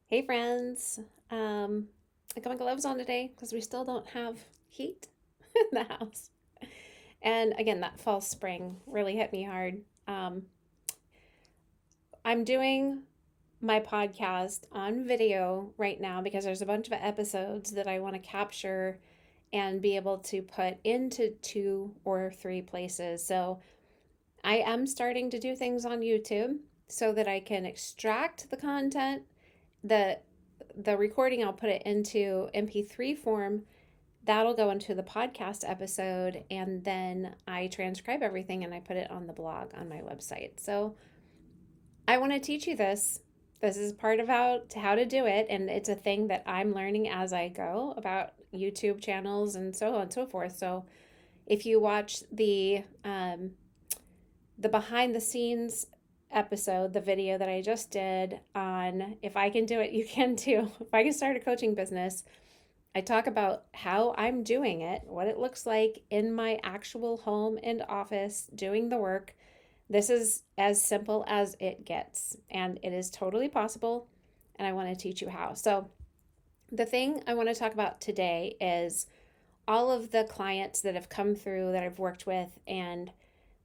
Hey friends, I got my gloves on today because we still don't have heat in the house. And again, that fall spring really hit me hard. Um, I'm doing my podcast on video right now because there's a bunch of episodes that I want to capture and be able to put into two or three places. So I am starting to do things on YouTube so that I can extract the content, the the recording, I'll put it into MP3 form. That'll go into the podcast episode, and then I transcribe everything and I put it on the blog on my website. So I want to teach you this. This is part of how to do it, and it's a thing that I'm learning as I go about YouTube channels and so on and so forth. So if you watch the behind the scenes episode, the video that I just did on if I can do it, you can too. If I can start a coaching business, I talk about how I'm doing it, what it looks like in my actual home and office doing the work. This is as simple as it gets, and it is totally possible. And I want to teach you how. So, the thing I want to talk about today is all of the clients that have come through that I've worked with, and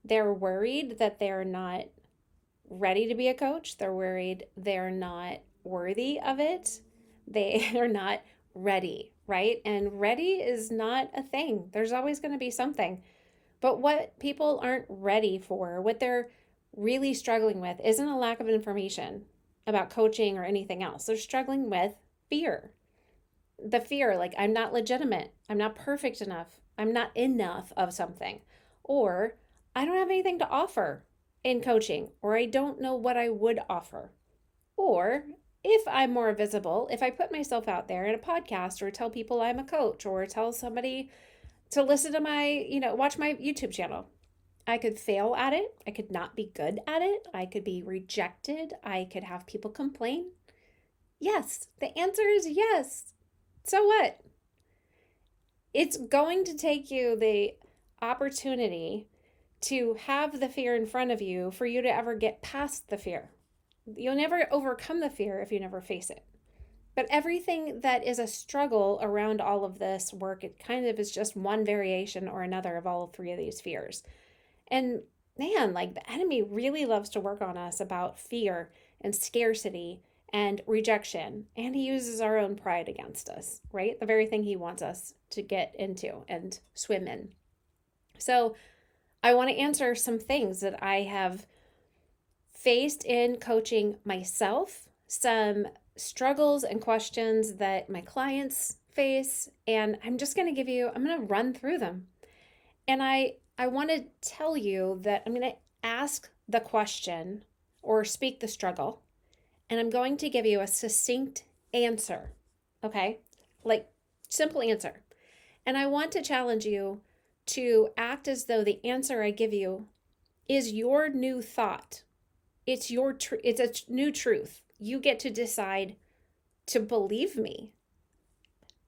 they're worried that they're not ready to be a coach. They're worried they're not worthy of it. They are not ready, right? And ready is not a thing. There's always going to be something. But what people aren't ready for, what they're really struggling with, isn't a lack of information about coaching or anything else. They're struggling with fear. The fear, like, I'm not legitimate, I'm not perfect enough, I'm not enough of something, or I don't have anything to offer in coaching, or I don't know what I would offer. Or if I'm more visible, if I put myself out there in a podcast or tell people I'm a coach or tell somebody to listen to my, watch my YouTube channel, I could fail at it. I could not be good at it. I could be rejected. I could have people complain. Yes, the answer is yes. So what? It's going to take you the opportunity to have the fear in front of you for you to ever get past the fear. You'll never overcome the fear if you never face it. But everything that is a struggle around all of this work, it kind of is just one variation or another of all three of these fears. And man, like the enemy really loves to work on us about fear and scarcity and rejection. And he uses our own pride against us, right? The very thing he wants us to get into and swim in. So I want to answer some things that I have faced in coaching myself, some struggles and questions that my clients face, and I'm going to run through them. And I want to tell you that I'm going to ask the question or speak the struggle, and I'm going to give you a succinct answer. Okay? Like simple answer. And I want to challenge you to act as though the answer I give you is your new thought. It's it's a new truth. You get to decide to believe me.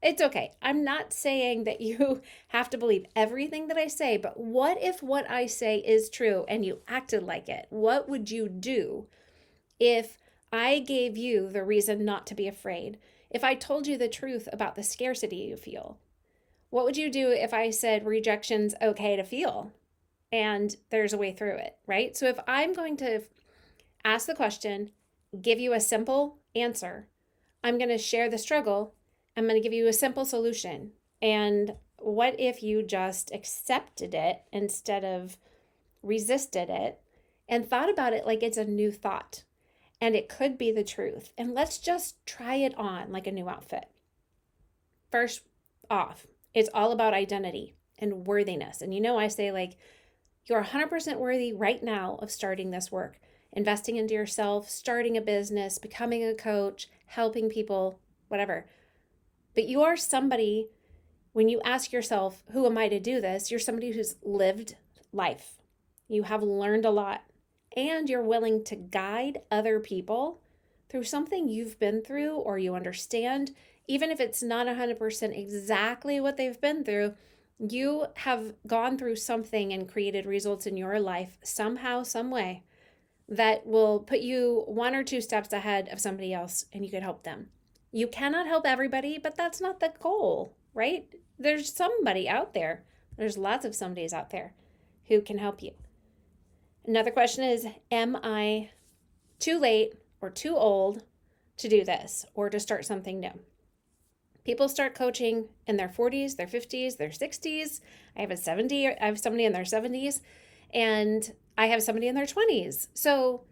It's okay. I'm not saying that you have to believe everything that I say, but what if what I say is true and you acted like it? What would you do if I gave you the reason not to be afraid? If I told you the truth about the scarcity you feel? What would you do if I said rejection's okay to feel and there's a way through it, right? So if I'm going to ask the question, give you a simple answer, I'm going to share the struggle, I'm going to give you a simple solution. And what if you just accepted it instead of resisted it and thought about it like it's a new thought and it could be the truth? And let's just try it on like a new outfit. First off, it's all about identity and worthiness. And I say, like, you're 100% worthy right now of starting this work, investing into yourself, starting a business, becoming a coach, helping people, whatever. But you are somebody, when you ask yourself, who am I to do this? You're somebody who's lived life. You have learned a lot, and you're willing to guide other people through something you've been through or you understand. Even if it's not 100% exactly what they've been through, you have gone through something and created results in your life somehow, some way. that will put you one or two steps ahead of somebody else and you could help them. You cannot help everybody, but that's not the goal, right? There's somebody out there. There's lots of somebodies out there who can help you. Another question is, am I too late or too old to do this or to start something new? People start coaching in their 40s, their 50s, their 60s. I have somebody in their 70s, and I have somebody in their 20s. So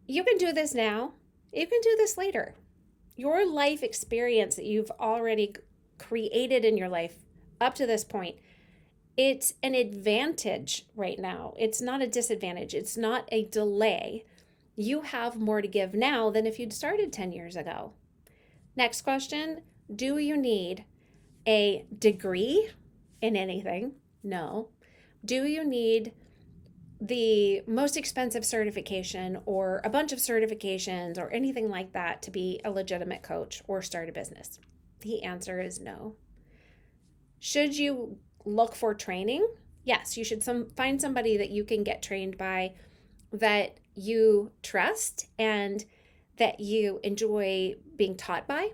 you can do this now. You can do this later. Your life experience that you've already created in your life up to this point, it's an advantage right now. It's not a disadvantage. It's not a delay. You have more to give now than if you'd started 10 years ago. Next question, do you need a degree in anything? No. Do you need the most expensive certification or a bunch of certifications or anything like that to be a legitimate coach or start a business? The answer is no. Should you look for training? Yes, you should find somebody that you can get trained by, that you trust and that you enjoy being taught by.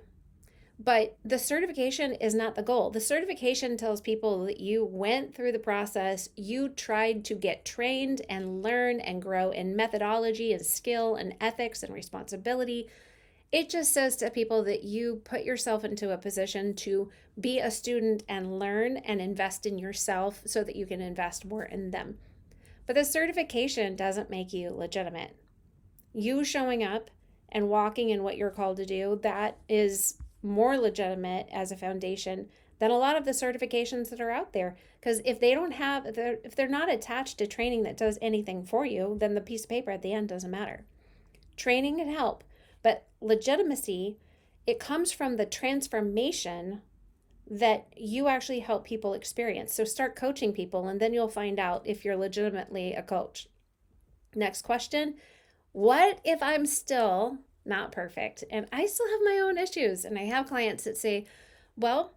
But the certification is not the goal. The certification tells people that you went through the process, you tried to get trained and learn and grow in methodology and skill and ethics and responsibility. It just says to people that you put yourself into a position to be a student and learn and invest in yourself so that you can invest more in them. But the certification doesn't make you legitimate. You showing up and walking in what you're called to do, that is more legitimate as a foundation than a lot of the certifications that are out there. Because if they're not attached to training that does anything for you, then the piece of paper at the end doesn't matter. Training can help, but legitimacy, it comes from the transformation that you actually help people experience. So start coaching people, and then you'll find out if you're legitimately a coach. Next question, what if I'm still not perfect and I still have my own issues? And I have clients that say, well,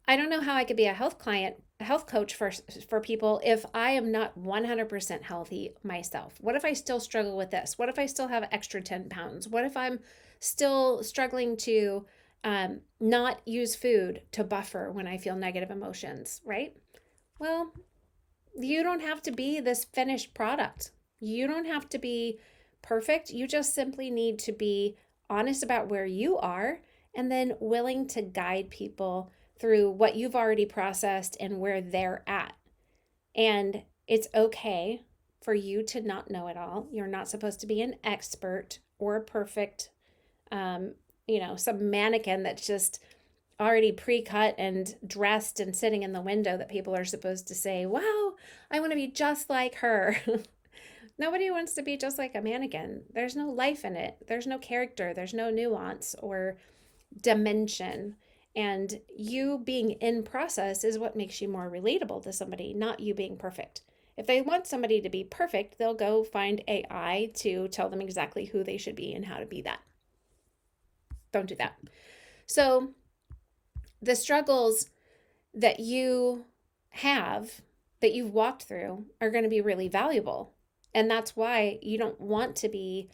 I don't know how I could be a health coach for people if I am not 100% healthy myself. What if I still struggle with this? What if I still have extra 10 pounds? What if I'm still struggling to not use food to buffer when I feel negative emotions, right? Well, you don't have to be this finished product. You don't have to be perfect. You just simply need to be honest about where you are and then willing to guide people through what you've already processed and where they're at. And it's okay for you to not know it all. You're not supposed to be an expert or a perfect, some mannequin that's just already pre-cut and dressed and sitting in the window that people are supposed to say, wow, I want to be just like her. Nobody wants to be just like a mannequin. There's no life in it. There's no character. There's no nuance or dimension. And you being in process is what makes you more relatable to somebody, not you being perfect. If they want somebody to be perfect, they'll go find AI to tell them exactly who they should be and how to be that. Don't do that. So the struggles that you have, that you've walked through, are going to be really valuable. And that's why you don't want to be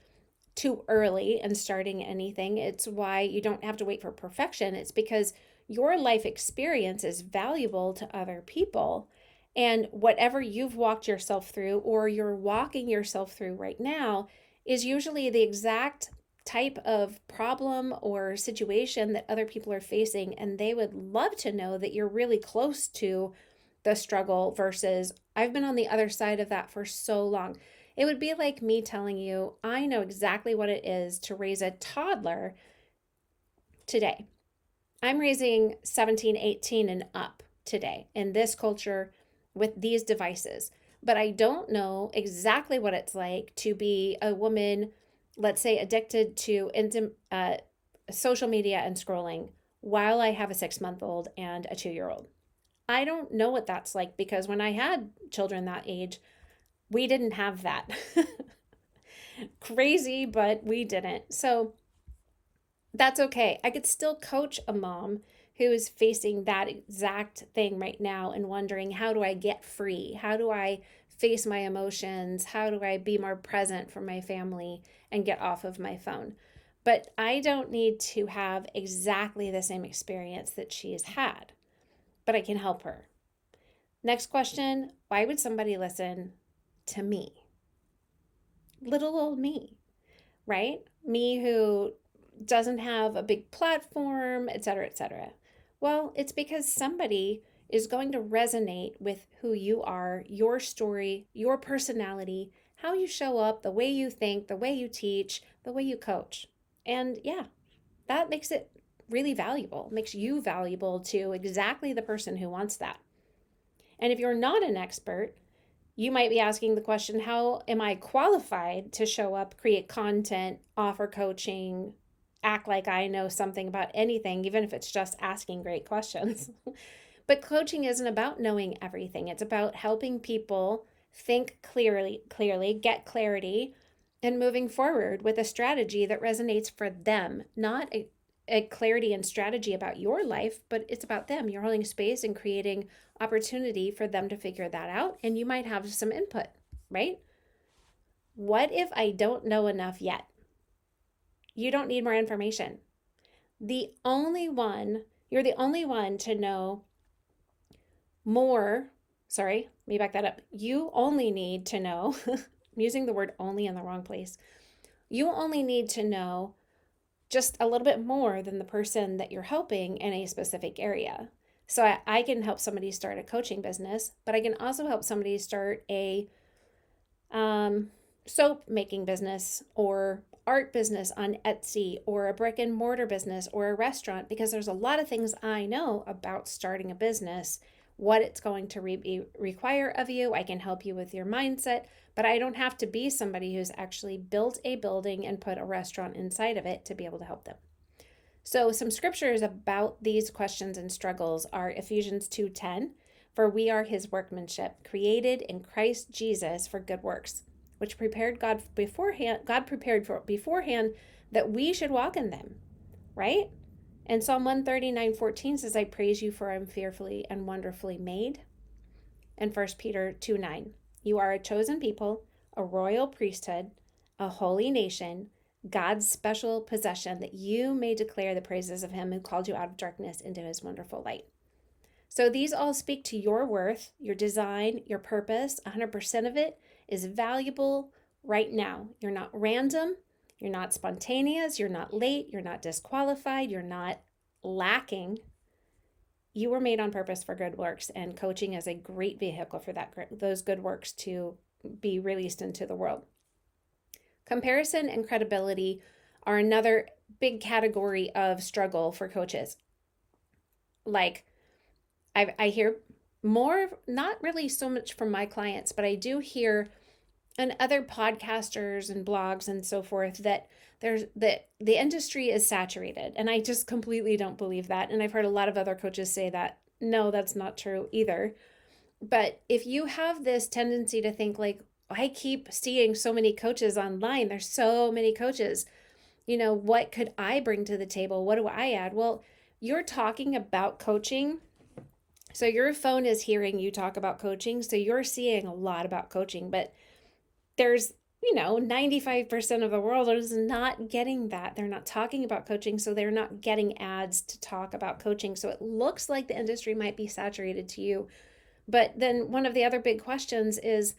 too early in starting anything. It's why you don't have to wait for perfection. It's because your life experience is valuable to other people. And whatever you've walked yourself through or you're walking yourself through right now is usually the exact type of problem or situation that other people are facing. And they would love to know that you're really close to the struggle versus I've been on the other side of that for so long. It would be like me telling you, I know exactly what it is to raise a toddler today. I'm raising 17, 18 and up today in this culture with these devices. But I don't know exactly what it's like to be a woman, let's say, addicted to social media and scrolling while I have a 6-month-old and a 2-year-old. I don't know what that's like because when I had children that age, we didn't have that. Crazy, but we didn't. So that's okay. I could still coach a mom who is facing that exact thing right now and wondering, how do I get free? How do I face my emotions? How do I be more present for my family and get off of my phone? But I don't need to have exactly the same experience that she's had, but I can help her. Next question, why would somebody listen to me? Little old me, right? Me who doesn't have a big platform, et cetera, et cetera. Well, it's because somebody is going to resonate with who you are, your story, your personality, how you show up, the way you think, the way you teach, the way you coach. And yeah, that makes it really valuable, makes you valuable to exactly the person who wants that. And if you're not an expert, you might be asking the question, how am I qualified to show up, create content, offer coaching, act like I know something about anything, even if it's just asking great questions? But coaching isn't about knowing everything. It's about helping people think clearly, get clarity, and moving forward with a strategy that resonates for them, not a clarity and strategy about your life, but it's about them. You're holding space and creating opportunity for them to figure that out, and you might have some input, right? What if I don't know enough yet? You don't need more information. You're the only one to know more. Sorry, let me back that up. You only need to know, I'm using the word only in the wrong place. You only need to know just a little bit more than the person that you're helping in a specific area. So I can help somebody start a coaching business, but I can also help somebody start a soap making business or art business on Etsy or a brick and mortar business or a restaurant, because there's a lot of things I know about starting a business, what it's going to require of you. I can help you with your mindset, but I don't have to be somebody who's actually built a building and put a restaurant inside of it to be able to help them. So some scriptures about these questions and struggles are Ephesians 2:10, for we are his workmanship, created in Christ Jesus for good works, which God prepared for beforehand that we should walk in them, right? And Psalm 139:14 says, I praise you for I'm fearfully and wonderfully made. And 1 Peter 2:9, you are a chosen people, a royal priesthood, a holy nation, God's special possession, that you may declare the praises of him who called you out of darkness into his wonderful light. So these all speak to your worth, your design, your purpose. 100% of it is valuable right now. You're not random. You're not spontaneous. You're not late. You're not disqualified. You're not lacking. You were made on purpose for good works, and coaching is a great vehicle for those good works to be released into the world. Comparison and credibility are another big category of struggle for coaches. Like, I hear more, not really so much from my clients, but I do hear and other podcasters and blogs and so forth that the industry is saturated. And I just completely don't believe that. And I've heard a lot of other coaches say that. No, that's not true either. But if you have this tendency to think like, I keep seeing so many coaches online, there's so many coaches, what could I bring to the table? What do I add? Well, you're talking about coaching. So your phone is hearing you talk about coaching. So you're seeing a lot about coaching, but there's 95% of the world is not getting that. They're not talking about coaching, so they're not getting ads to talk about coaching. So it looks like the industry might be saturated to you. But then one of the other big questions is,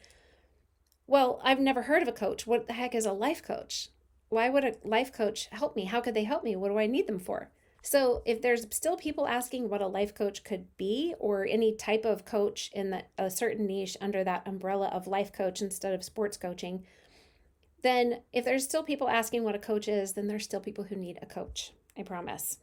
well, I've never heard of a coach. What the heck is a life coach? Why would a life coach help me? How could they help me? What do I need them for? So if there's still people asking what a life coach could be, or any type of coach in a certain niche under that umbrella of life coach instead of sports coaching, then if there's still people asking what a coach is, then there's still people who need a coach, I promise.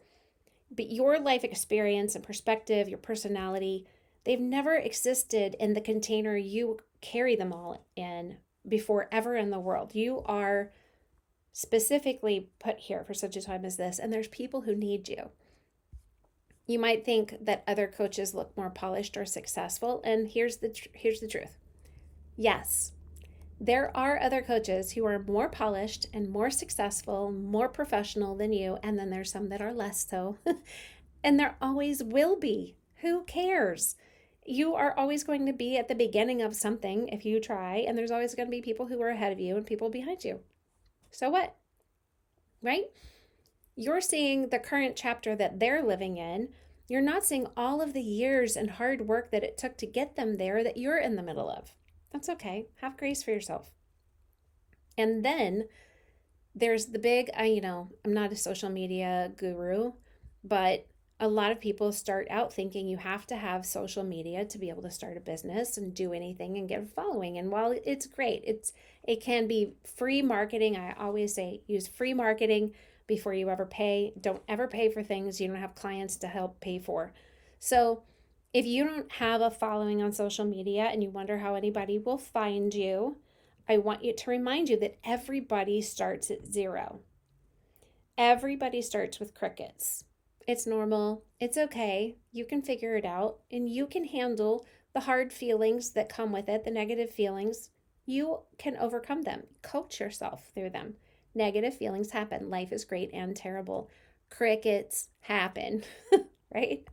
But your life experience and perspective, your personality, they've never existed in the container you carry them all in before ever in the world. You are specifically put here for such a time as this, and there's people who need you. You might think that other coaches look more polished or successful, and here's the truth. Yes, there are other coaches who are more polished and more successful, more professional than you, and then there's some that are less so. And there always will be. Who cares? You are always going to be at the beginning of something if you try, and there's always going to be people who are ahead of you and people behind you. So what? Right? You're seeing the current chapter that they're living in. You're not seeing all of the years and hard work that it took to get them there that you're in the middle of. That's okay. Have grace for yourself. And then there's the big, I'm not a social media guru, but a lot of people start out thinking you have to have social media to be able to start a business and do anything and get a following. And while it's great, it can be free marketing. I always say use free marketing before you ever pay. Don't ever pay for things you don't have clients to help pay for. So if you don't have a following on social media and you wonder how anybody will find you, I want you to remind you that everybody starts at zero. Everybody starts with crickets. It's normal. It's okay. You can figure it out and you can handle the hard feelings that come with it, the negative feelings. You can overcome them. Coach yourself through them. Negative feelings happen. Life is great and terrible. Crickets happen, right?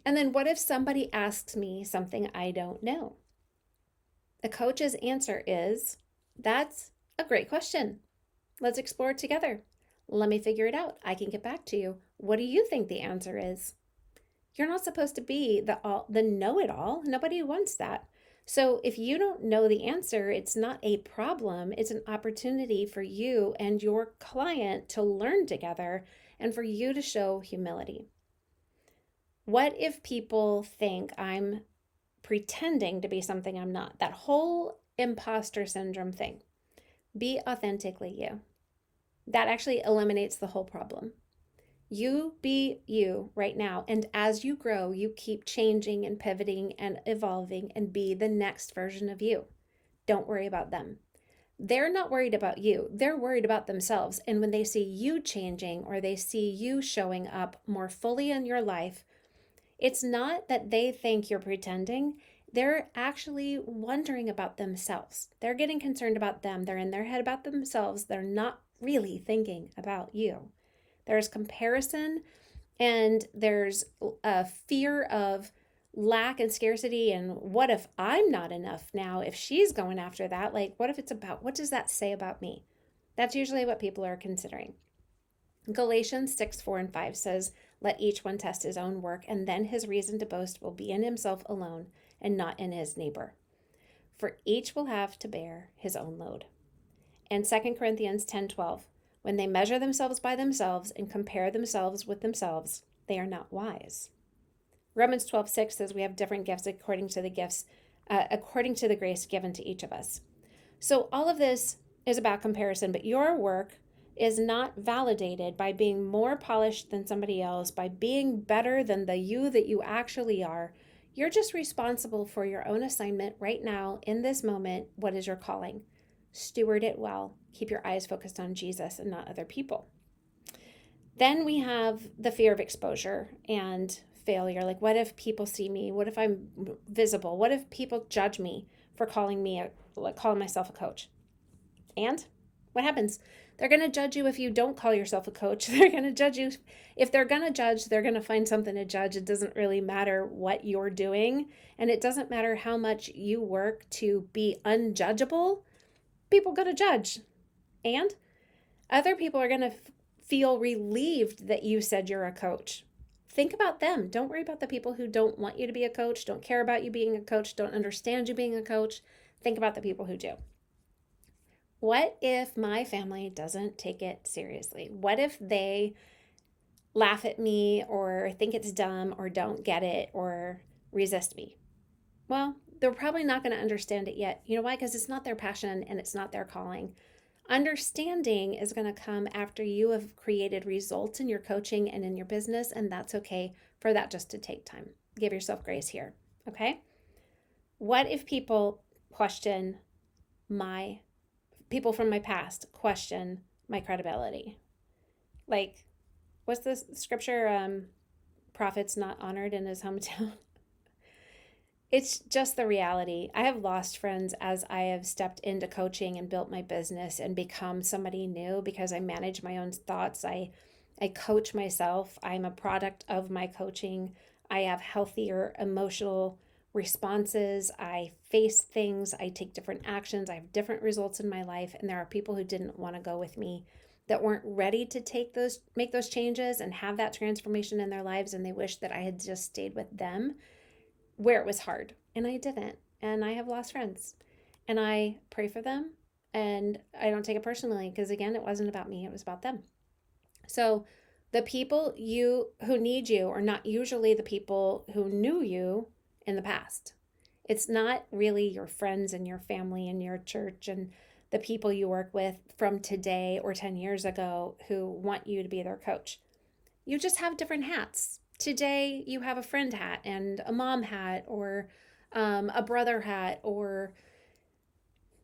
And then what if somebody asks me something I don't know? The coach's answer is, that's a great question. Let's explore it together. Let me figure it out. I can get back to you. What do you think the answer is? You're not supposed to be the know-it-all. Nobody wants that. So if you don't know the answer, it's not a problem. It's an opportunity for you and your client to learn together and for you to show humility. What if people think I'm pretending to be something I'm not? That whole imposter syndrome thing. Be authentically you. That actually eliminates the whole problem. You be you right now. And as you grow, you keep changing and pivoting and evolving and be the next version of you. Don't worry about them. They're not worried about you. They're worried about themselves. And when they see you changing or they see you showing up more fully in your life, it's not that they think you're pretending. They're actually wondering about themselves. They're getting concerned about them. They're in their head about themselves. They're not really thinking about you. There's comparison and there's a fear of lack and scarcity. And what if I'm not enough now? If she's going after that, like, what if it's about, what does that say about me? That's usually what people are considering. Galatians 6:4-5 says, let each one test his own work, and then his reason to boast will be in himself alone and not in his neighbor. For each will have to bear his own load. And 2 Corinthians 10:12, when they measure themselves by themselves and compare themselves with themselves, they are not wise. Romans 12:6 says we have different gifts according to the grace given to each of us. So all of this is about comparison, but your work is not validated by being more polished than somebody else, by being better than the you that you actually are. You're just responsible for your own assignment right now in this moment. What is your calling? Steward it well. Keep your eyes focused on Jesus and not other people. Then we have the fear of exposure and failure. Like, what if people see me? What if I'm visible? What if people judge me for calling myself a coach? And what happens? They're going to judge you if you don't call yourself a coach. They're going to judge you. If they're going to judge, they're going to find something to judge. It doesn't really matter what you're doing. And it doesn't matter how much you work to be unjudgeable. People are going to judge. And other people are going to feel relieved that you said you're a coach. Think about them. Don't worry about the people who don't want you to be a coach, don't care about you being a coach, don't understand you being a coach. Think about the people who do. What if my family doesn't take it seriously? What if they laugh at me or think it's dumb or don't get it or resist me? Well, they're probably not going to understand it yet. You know why? Because it's not their passion and it's not their calling. Understanding is going to come after you have created results in your coaching and in your business, and that's okay for that just to take time. Give yourself grace here, okay? What if people from my past question my credibility? Like, what's the scripture? Prophet's not honored in his hometown. It's just the reality. I have lost friends as I have stepped into coaching and built my business and become somebody new because I manage my own thoughts. I coach myself. I'm a product of my coaching. I have healthier emotional responses. I face things. I take different actions. I have different results in my life. And there are people who didn't want to go with me, that weren't ready to make those changes and have that transformation in their lives. And they wish that I had just stayed with them where it was hard. And I didn't. And I have lost friends. And I pray for them. And I don't take it personally because, again, it wasn't about me, it was about them. So the people who need you are not usually the people who knew you in the past. It's not really your friends and your family and your church and the people you work with from today or 10 years ago who want you to be their coach. You just have different hats. Today you have a friend hat and a mom hat, or a brother hat, or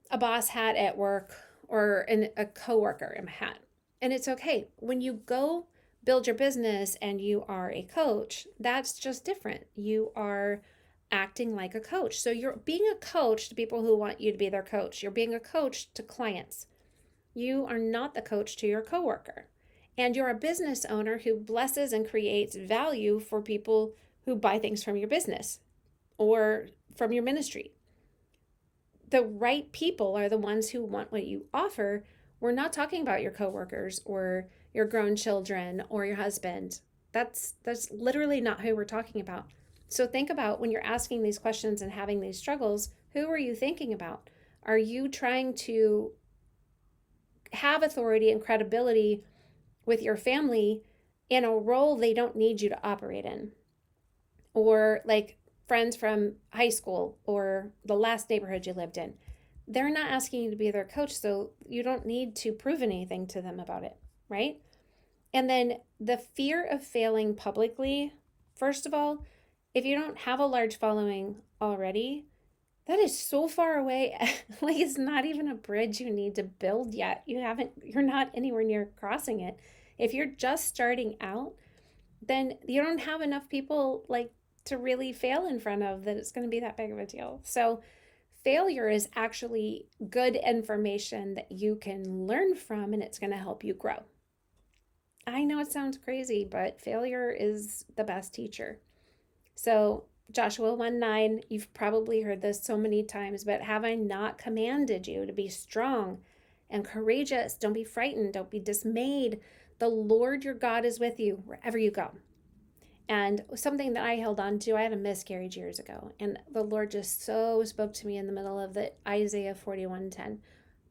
a boss hat at work, or a coworker hat. And it's okay. When you go build your business and you are a coach, that's just different. You are acting like a coach. So you're being a coach to people who want you to be their coach. You're being a coach to clients. You are not the coach to your coworker. And you're a business owner who blesses and creates value for people who buy things from your business or from your ministry. The right people are the ones who want what you offer. We're not talking about your coworkers or your grown children or your husband. That's literally not who we're talking about. So think about, when you're asking these questions and having these struggles, who are you thinking about? Are you trying to have authority and credibility with your family in a role they don't need you to operate in? Or like friends from high school or the last neighborhood you lived in. They're not asking you to be their coach, so you don't need to prove anything to them about it, right? And then the fear of failing publicly, first of all, if you don't have a large following already, that is so far away. Like, it's not even a bridge you need to build yet. You're not anywhere near crossing it. If you're just starting out, then you don't have enough people like to really fail in front of that it's going to be that big of a deal. So failure is actually good information that you can learn from, and it's going to help you grow. I know it sounds crazy, but failure is the best teacher. So Joshua 1:9, you've probably heard this so many times, but have I not commanded you to be strong and courageous? Don't be frightened. Don't be dismayed. The Lord your God is with you wherever you go. And something that I held on to, I had a miscarriage years ago, and the Lord just so spoke to me in the middle of the Isaiah 41:10.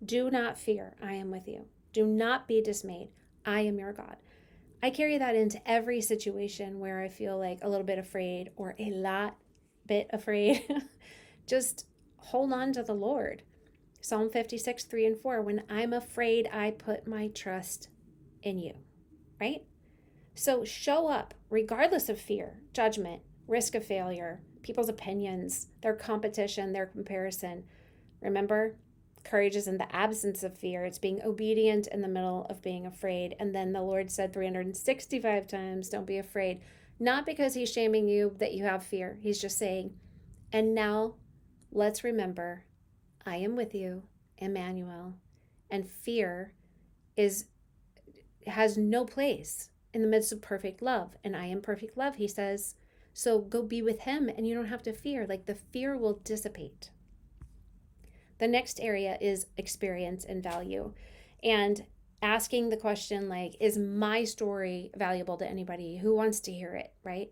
Do not fear, I am with you. Do not be dismayed, I am your God. I carry that into every situation where I feel like a little bit afraid or a lot bit afraid. Just hold on to the Lord. Psalm 56:3-4, when I'm afraid, I put my trust in you, right? So show up regardless of fear, judgment, risk of failure, people's opinions, their competition, their comparison. Remember, courage is in the absence of fear. It's being obedient in the middle of being afraid. And then the Lord said 365 times, don't be afraid. Not because he's shaming you that you have fear. He's just saying, and now let's remember, I am with you, Emmanuel. And fear has no place in the midst of perfect love. And I am perfect love, he says. So go be with him and you don't have to fear. Like, the fear will dissipate. The next area is experience and value. And asking the question, like, is my story valuable to anybody? Who wants to hear it, right?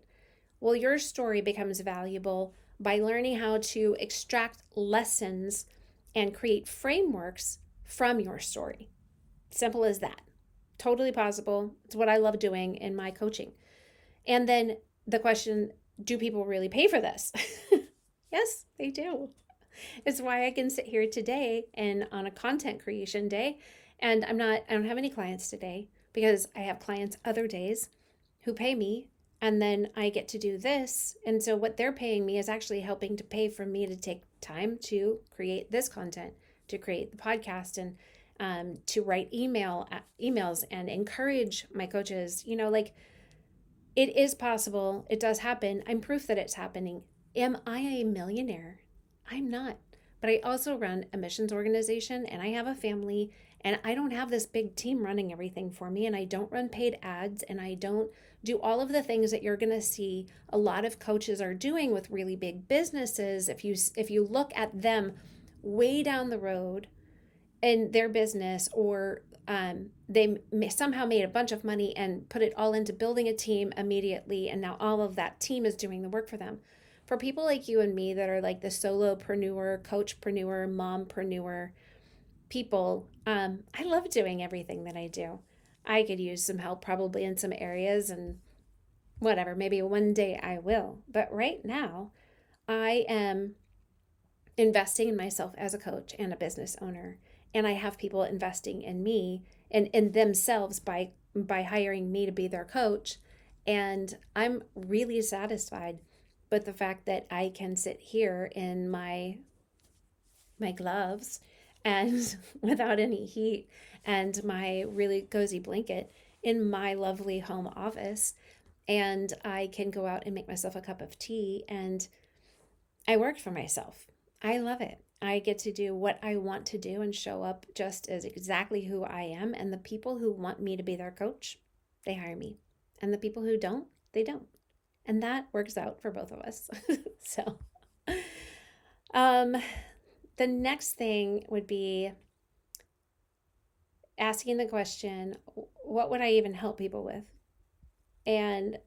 Well, your story becomes valuable by learning how to extract lessons and create frameworks from your story. Simple as that. Totally possible. It's what I love doing in my coaching. And then the question, do people really pay for this? Yes, they do. It's why I can sit here today and on a content creation day, and I don't have any clients today because I have clients other days who pay me, and then I get to do this. And so what they're paying me is actually helping to pay for me to take time to create this content, to create the podcast, and to write emails and encourage my coaches. Like, it is possible. It does happen. I'm proof that it's happening. Am I a millionaire? I'm not. But I also run a missions organization, and I have a family, And I don't have this big team running everything for me, and I don't run paid ads, and I don't do all of the things that you're going to see a lot of coaches are doing with really big businesses. If you look at them way down the road in their business, or they somehow made a bunch of money and put it all into building a team immediately, and now all of that team is doing the work for them. For people like you and me that are like the solopreneur, coachpreneur, mompreneur people, I love doing everything that I do. I could use some help probably in some areas, and whatever, maybe one day I will. But right now, I am investing in myself as a coach and a business owner. And I have people investing in me and in themselves by hiring me to be their coach. And I'm really satisfied with the fact that I can sit here in my gloves and without any heat and my really cozy blanket in my lovely home office, and I can go out and make myself a cup of tea, and I work for myself. I love it. I get to do what I want to do and show up just as exactly who I am. And the people who want me to be their coach, they hire me. And the people who don't, they don't. And that works out for both of us. So, um, the next thing would be asking the question, what would I even help people with? And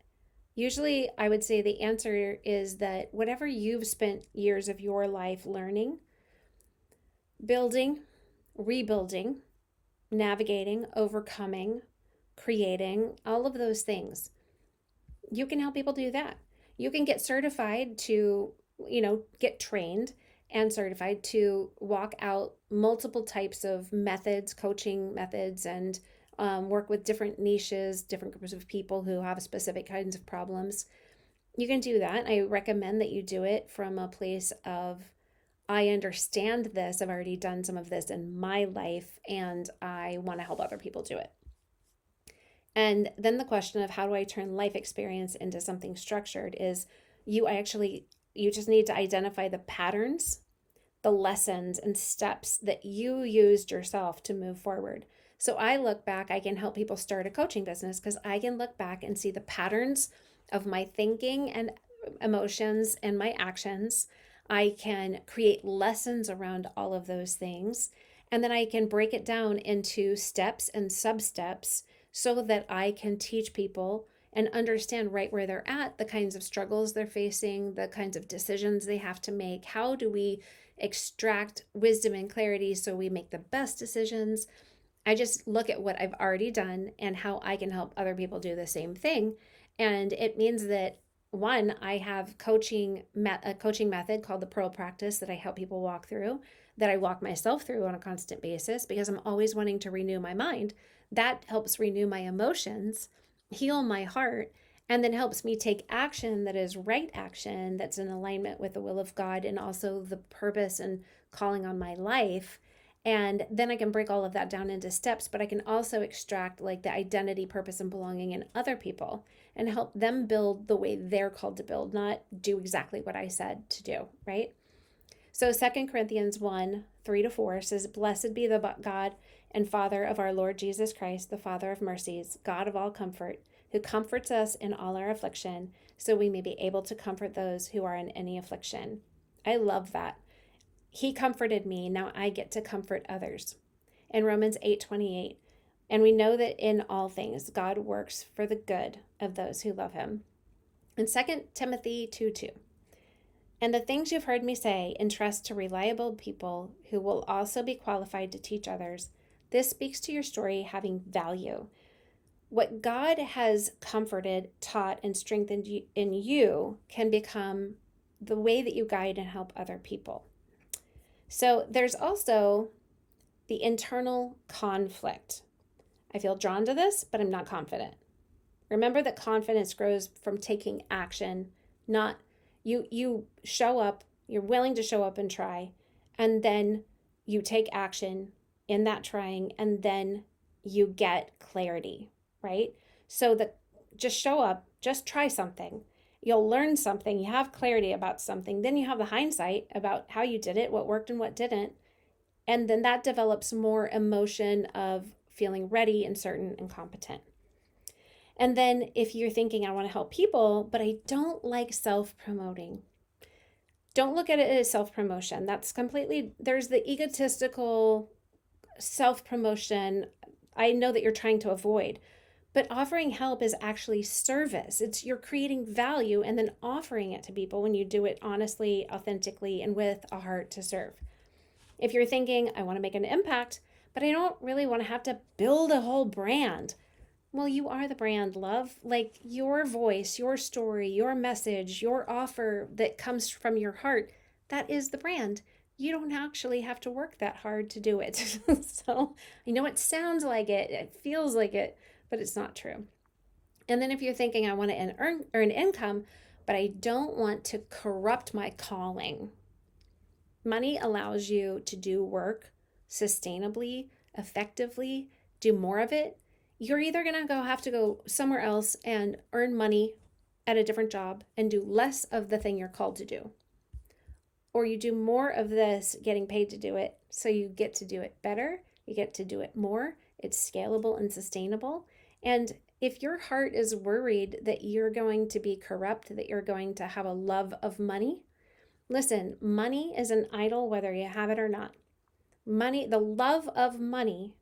usually I would say the answer is that whatever you've spent years of your life learning, building, rebuilding, navigating, overcoming, creating, all of those things, you can help people do that. You can get certified to, get trained and certified to walk out multiple types of methods, coaching methods, and work with different niches, different groups of people who have specific kinds of problems. You can do that. I recommend that you do it from a place of, I understand this, I've already done some of this in my life, and I want to help other people do it. And then the question of how do I turn life experience into something structured is you just need to identify the patterns, the lessons and steps that you used yourself to move forward. So I look back, I can help people start a coaching business because I can look back and see the patterns of my thinking and emotions and my actions. I can create lessons around all of those things. And then I can break it down into steps and sub steps so that I can teach people and understand right where they're at, the kinds of struggles they're facing, the kinds of decisions they have to make. How do we extract wisdom and clarity so we make the best decisions? I just look at what I've already done and how I can help other people do the same thing. And it means that, one, I have a coaching method called the Pearl Practice that I help people walk through, that I walk myself through on a constant basis because I'm always wanting to renew my mind. That helps renew my emotions, heal my heart, and then helps me take action that is right action, that's in alignment with the will of God and also the purpose and calling on my life. And then I can break all of that down into steps, but I can also extract like the identity, purpose, and belonging in other people and help them build the way they're called to build, not do exactly what I said to do, right? So 2 Corinthians 1:3-4 says, "Blessed be the God and Father of our Lord Jesus Christ, the Father of mercies, God of all comfort, who comforts us in all our affliction, so we may be able to comfort those who are in any affliction." I love that. He comforted me, now I get to comfort others. In Romans 8:28, "And we know that in all things God works for the good of those who love him." In 2 Timothy 2:2, "And the things you've heard me say, entrust to reliable people who will also be qualified to teach others. This speaks to your story having value." What God has comforted, taught, and strengthened in you can become the way that you guide and help other people. So there's also the internal conflict. I feel drawn to this, but I'm not confident. Remember that confidence grows from taking action, not you show up, you're willing to show up and try, and then you take action in that trying, and then you get clarity, right? So that just show up, just try something. You'll learn something, you have clarity about something, then you have the hindsight about how you did it, what worked and what didn't, And then that develops more emotion of feeling ready and certain and competent. And then if you're thinking, I want to help people, but I don't like self promoting, don't look at it as self promotion. That's completely, there's the egotistical self promotion I know that you're trying to avoid. But offering help is actually service. It's you're creating value and then offering it to people when you do it honestly, authentically, and with a heart to serve. If you're thinking, I want to make an impact, but I don't really want to have to build a whole brand. Well, you are the brand, love. Like your voice, your story, your message, your offer that comes from your heart, that is the brand. You don't actually have to work that hard to do it. So I know it sounds like it feels like it, but it's not true. And then if you're thinking, I want to earn income, but I don't want to corrupt my calling. Money allows you to do work sustainably, effectively, do more of it. You're either going to have to go somewhere else and earn money at a different job and do less of the thing you're called to do. Or you do more of this getting paid to do it, so you get to do it better, you get to do it more, it's scalable and sustainable. And if your heart is worried that you're going to be corrupt, that you're going to have a love of money, listen, money is an idol whether you have it or not. Money, the love of money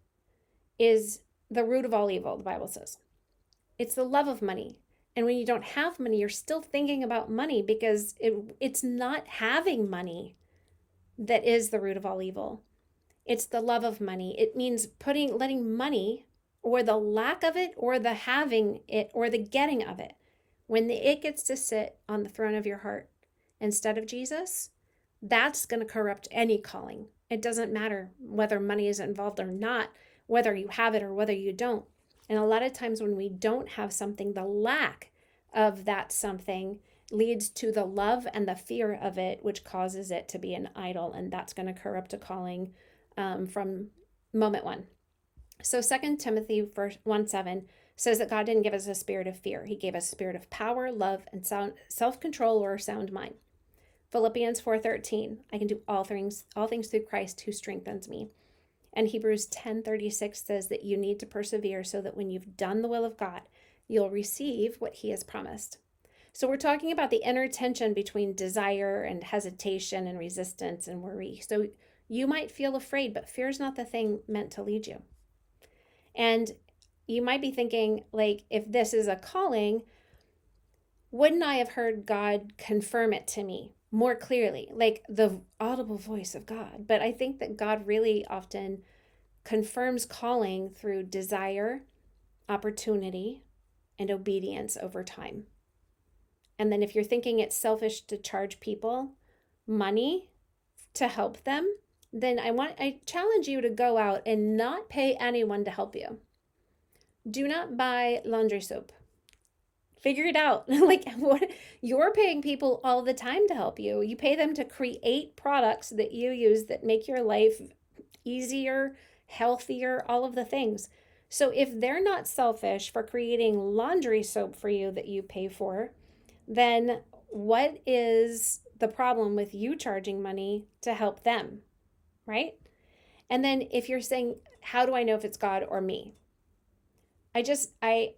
is the root of all evil, the Bible says. It's the love of money. And when you don't have money, you're still thinking about money because it's not having money that is the root of all evil. It's the love of money. It means letting money or the lack of it or the having it or the getting of it, when it gets to sit on the throne of your heart instead of Jesus, that's going to corrupt any calling. It doesn't matter whether money is involved or not, whether you have it or whether you don't. And a lot of times when we don't have something, the lack of that something leads to the love and the fear of it, which causes it to be an idol. And that's going to corrupt a calling from moment one. So 2 Timothy 1:7 says that God didn't give us a spirit of fear. He gave us a spirit of power, love, and self-control or sound mind. Philippians 4:13, I can do all things through Christ who strengthens me. And Hebrews 10:36 says that you need to persevere so that when you've done the will of God, you'll receive what he has promised. So we're talking about the inner tension between desire and hesitation and resistance and worry. So you might feel afraid, but fear is not the thing meant to lead you. And you might be thinking, like, if this is a calling, wouldn't I have heard God confirm it to me more clearly, like the audible voice of God? But I think that God really often confirms calling through desire, opportunity, and obedience over time. And then if you're thinking it's selfish to charge people money to help them, then I challenge you to go out and not pay anyone to help you. Do not buy laundry soap. Figure it out. Like, what, you're paying people all the time to help you. You pay them to create products that you use that make your life easier, healthier, all of the things. So if they're not selfish for creating laundry soap for you that you pay for, then what is the problem with you charging money to help them, right? And then if you're saying, how do I know if it's God or me? I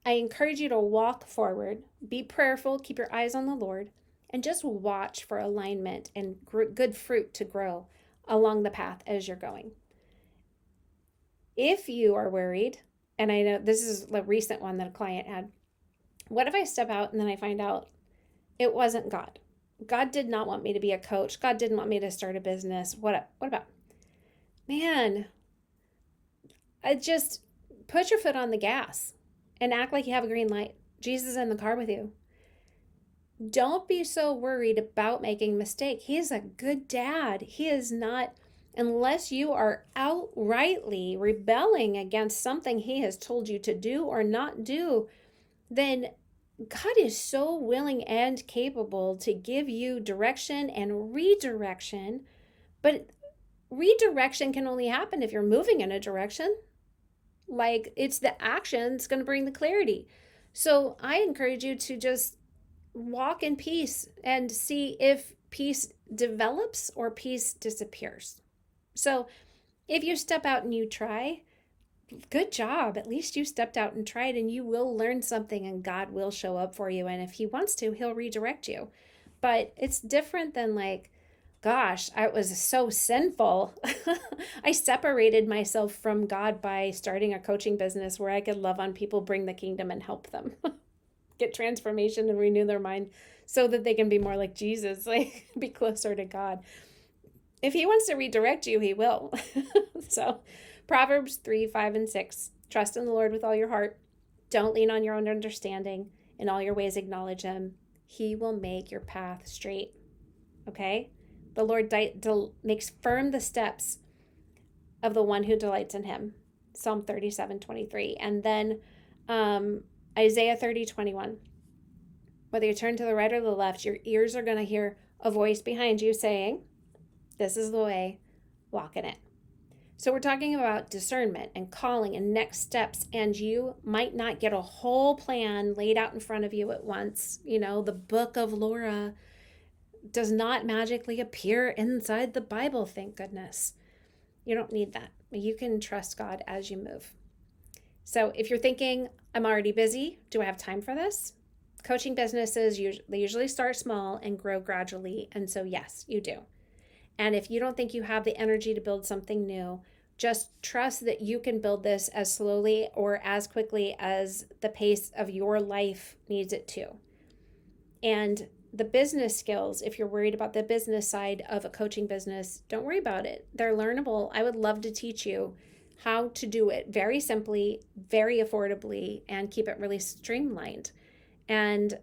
encourage you to walk forward, be prayerful, keep your eyes on the Lord, and just watch for alignment and good fruit to grow along the path as you're going. If you are worried, and I know this is a recent one that a client had, what if I step out and then I find out it wasn't God? God did not want me to be a coach. God didn't want me to start a business. What about? Man, I just put your foot on the gas and act like you have a green light. Jesus is in the car with you. Don't be so worried about making a mistake. He is a good dad. He is not, unless you are outrightly rebelling against something he has told you to do or not do, then God is so willing and capable to give you direction and redirection. But redirection can only happen if you're moving in a direction. Like, it's the action that's going to bring the clarity. So I encourage you to just walk in peace and see if peace develops or peace disappears. So if you step out and you try, good job. At least you stepped out and tried, and you will learn something, and God will show up for you. And if He wants to, He'll redirect you. But it's different than like, gosh, I was so sinful. I separated myself from God by starting a coaching business where I could love on people, bring the kingdom, and help them get transformation and renew their mind so that they can be more like Jesus, like be closer to God. If He wants to redirect you, He will. So, Proverbs 3, 5, and 6. Trust in the Lord with all your heart. Don't lean on your own understanding. In all your ways, acknowledge Him. He will make your path straight. Okay? The Lord makes firm the steps of the one who delights in Him. Psalm 37:23. And then Isaiah 30:21. Whether you turn to the right or the left, your ears are going to hear a voice behind you saying, "This is the way, walk in it." So we're talking about discernment and calling and next steps, and you might not get a whole plan laid out in front of you at once. You know, the book of Laura does not magically appear inside the Bible, thank goodness. You don't need that. You can trust God as you move. So if you're thinking, I'm already busy, do I have time for this? Coaching businesses, they usually start small and grow gradually, and so yes, you do. And if you don't think you have the energy to build something new, just trust that you can build this as slowly or as quickly as the pace of your life needs it to. And the business skills, if you're worried about the business side of a coaching business, don't worry about it. They're learnable. I would love to teach you how to do it very simply, very affordably, and keep it really streamlined. And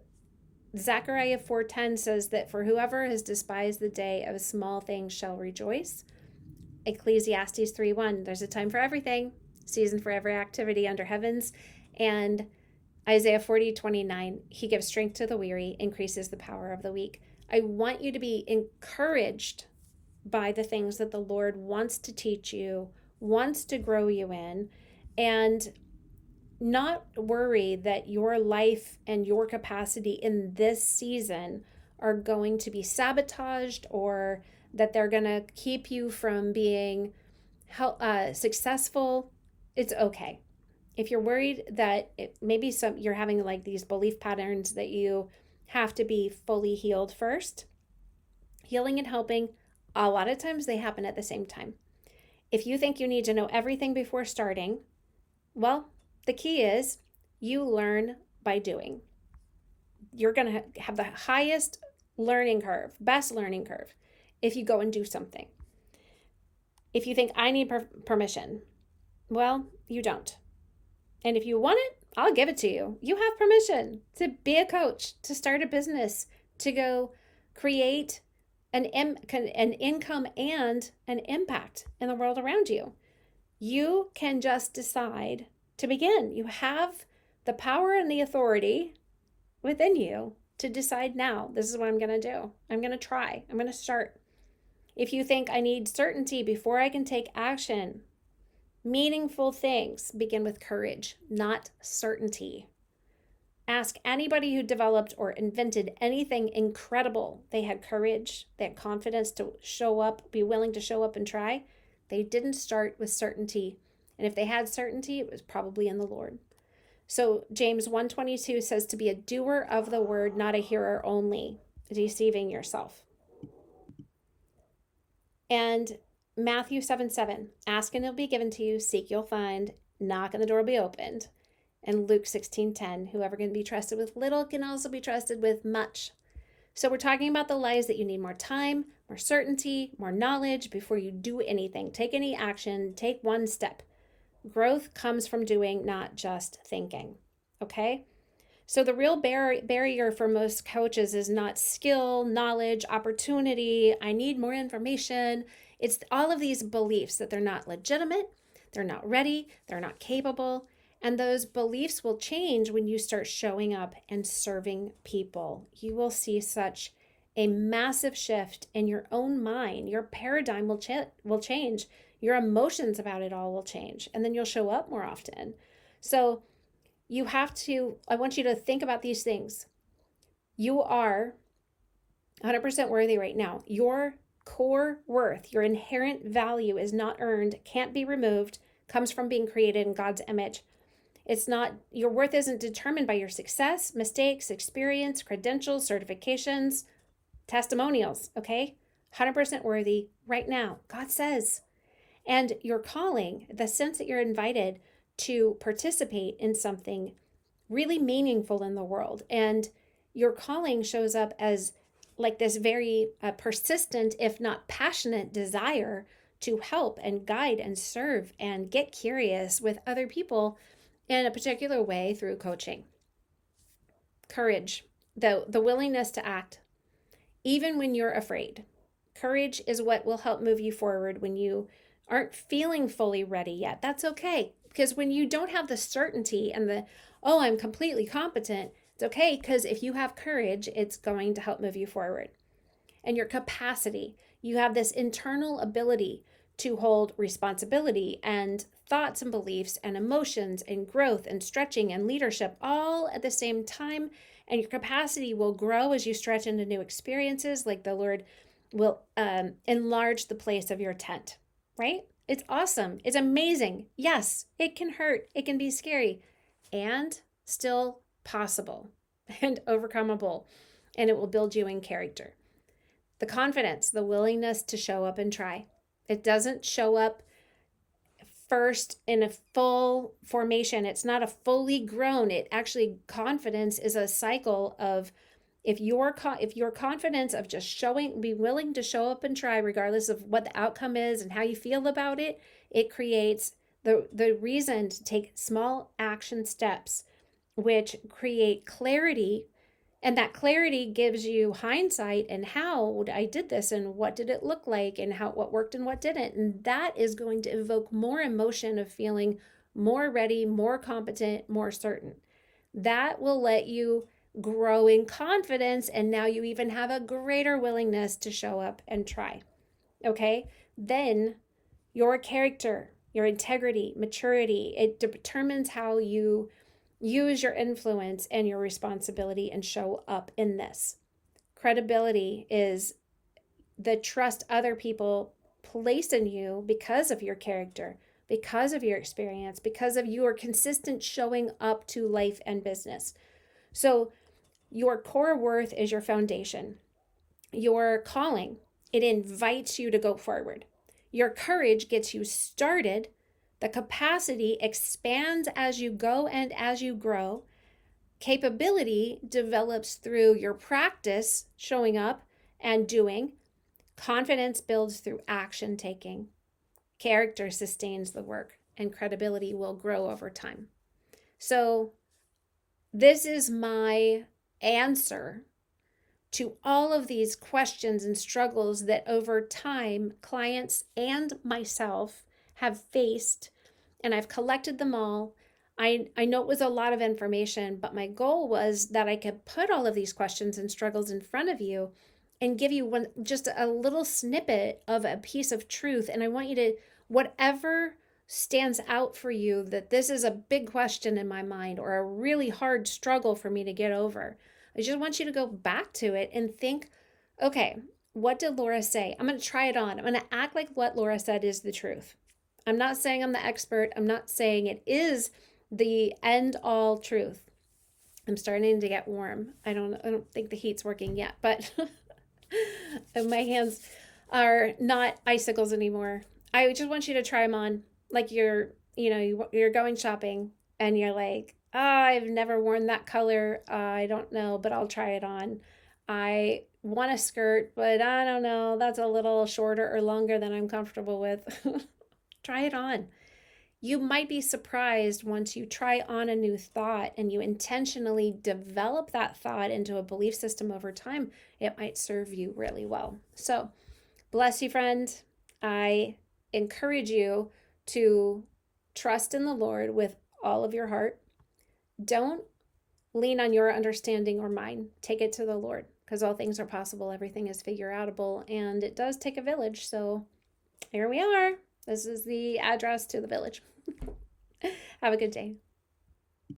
Zechariah 4:10 says that for whoever has despised the day of small things shall rejoice. Ecclesiastes 3:1, there's a time for everything, season for every activity under heavens. And Isaiah 40:29, He gives strength to the weary, increases the power of the weak. I want you to be encouraged by the things that the Lord wants to teach you, wants to grow you in, and not worry that your life and your capacity in this season are going to be sabotaged, or that they're going to keep you from being successful. It's okay. If you're worried that maybe you're having like these belief patterns that you have to be fully healed first, healing and helping, a lot of times they happen at the same time. If you think you need to know everything before starting, well, the key is you learn by doing. You're going to have the highest learning curve, best learning curve, if you go and do something. If you think I need permission, well, you don't. And if you want it, I'll give it to you. You have permission to be a coach, to start a business, to go create an income and an impact in the world around you. You can just decide to begin. You have the power and the authority within you to decide now, this is what I'm going to do. I'm going to try. I'm going to start. If you think I need certainty before I can take action, meaningful things begin with courage, not certainty. Ask anybody who developed or invented anything incredible. They had courage, they had confidence to show up, be willing to show up and try. They didn't start with certainty. And if they had certainty, it was probably in the Lord. So James 1:22 says to be a doer of the word, not a hearer only, deceiving yourself. And Matthew 7:7, ask and it'll be given to you, seek you'll find, knock and the door will be opened. And Luke 16:10, whoever can be trusted with little can also be trusted with much. So we're talking about the lies that you need more time, more certainty, more knowledge before you do anything. Take any action, take one step. Growth comes from doing, not just thinking. Okay? So the real barrier for most coaches is not skill, knowledge, opportunity. I need more information. It's all of these beliefs that they're not legitimate, they're not ready, they're not capable. And those beliefs will change when you start showing up and serving people. You will see such a massive shift in your own mind. Your paradigm will change. Your emotions about it all will change. And then you'll show up more often. So I want you to think about these things. You are 100% worthy right now. Your core worth, your inherent value is not earned, can't be removed, comes from being created in God's image. It's not, your worth isn't determined by your success, mistakes, experience, credentials, certifications, testimonials, okay? 100% worthy right now, God says. And your calling, the sense that you're invited to participate in something really meaningful in the world. And your calling shows up as like this very persistent, if not passionate, desire to help and guide and serve and get curious with other people in a particular way through coaching. Courage, the willingness to act, even when you're afraid. Courage is what will help move you forward when you aren't feeling fully ready yet. That's okay. Because when you don't have the certainty and oh, I'm completely competent, it's okay, because if you have courage, it's going to help move you forward. And your capacity, you have this internal ability to hold responsibility and thoughts and beliefs and emotions and growth and stretching and leadership all at the same time. And your capacity will grow as you stretch into new experiences, like the Lord will enlarge the place of your tent, right? It's awesome. It's amazing. Yes, it can hurt. It can be scary and still possible and overcomable. And it will build you in character. The confidence, the willingness to show up and try. It doesn't show up first in a full formation. It's not a fully grown. It actually, confidence is a cycle of if your confidence of just be willing to show up and try regardless of what the outcome is and how you feel about it, it creates the reason to take small action steps, which create clarity. And that clarity gives you hindsight and how I did this and what did it look like and what worked and what didn't. And that is going to evoke more emotion of feeling more ready, more competent, more certain. That will let you grow in confidence. And now you even have a greater willingness to show up and try. Okay? Then your character, your integrity, maturity, it determines how you use your influence and your responsibility and show up in this. Credibility is the trust other people place in you because of your character, because of your experience, because of your consistent showing up to life and business. So your core worth is your foundation. Your calling, it invites you to go forward. Your courage gets you started. The capacity expands as you go and as you grow. Capability develops through your practice, showing up and doing. Confidence builds through action taking. Character sustains the work, and credibility will grow over time. So this is my answer to all of these questions and struggles that over time clients and myself have faced, and I've collected them all. I know it was a lot of information, but my goal was that I could put all of these questions and struggles in front of you and give you just a little snippet of a piece of truth. And I want you to, whatever stands out for you, that this is a big question in my mind or a really hard struggle for me to get over, I just want you to go back to it and think, okay, what did Laura say? I'm going to try it on. I'm going to act like what Laura said is the truth. I'm not saying I'm the expert. I'm not saying it is the end all truth. I'm starting to get warm. I don't think the heat's working yet, but my hands are not icicles anymore. I just want you to try them on like you're going shopping and you're like, oh, I've never worn that color. I don't know, but I'll try it on. I want a skirt, but I don't know. That's a little shorter or longer than I'm comfortable with. Try it on. You might be surprised once you try on a new thought and you intentionally develop that thought into a belief system over time. It might serve you really well. So, bless you, friend. I encourage you to trust in the Lord with all of your heart. Don't lean on your understanding or mine. Take it to the Lord, because all things are possible. Everything is figure outable, and it does take a village. So here we are. This is the address to the village. Have a good day.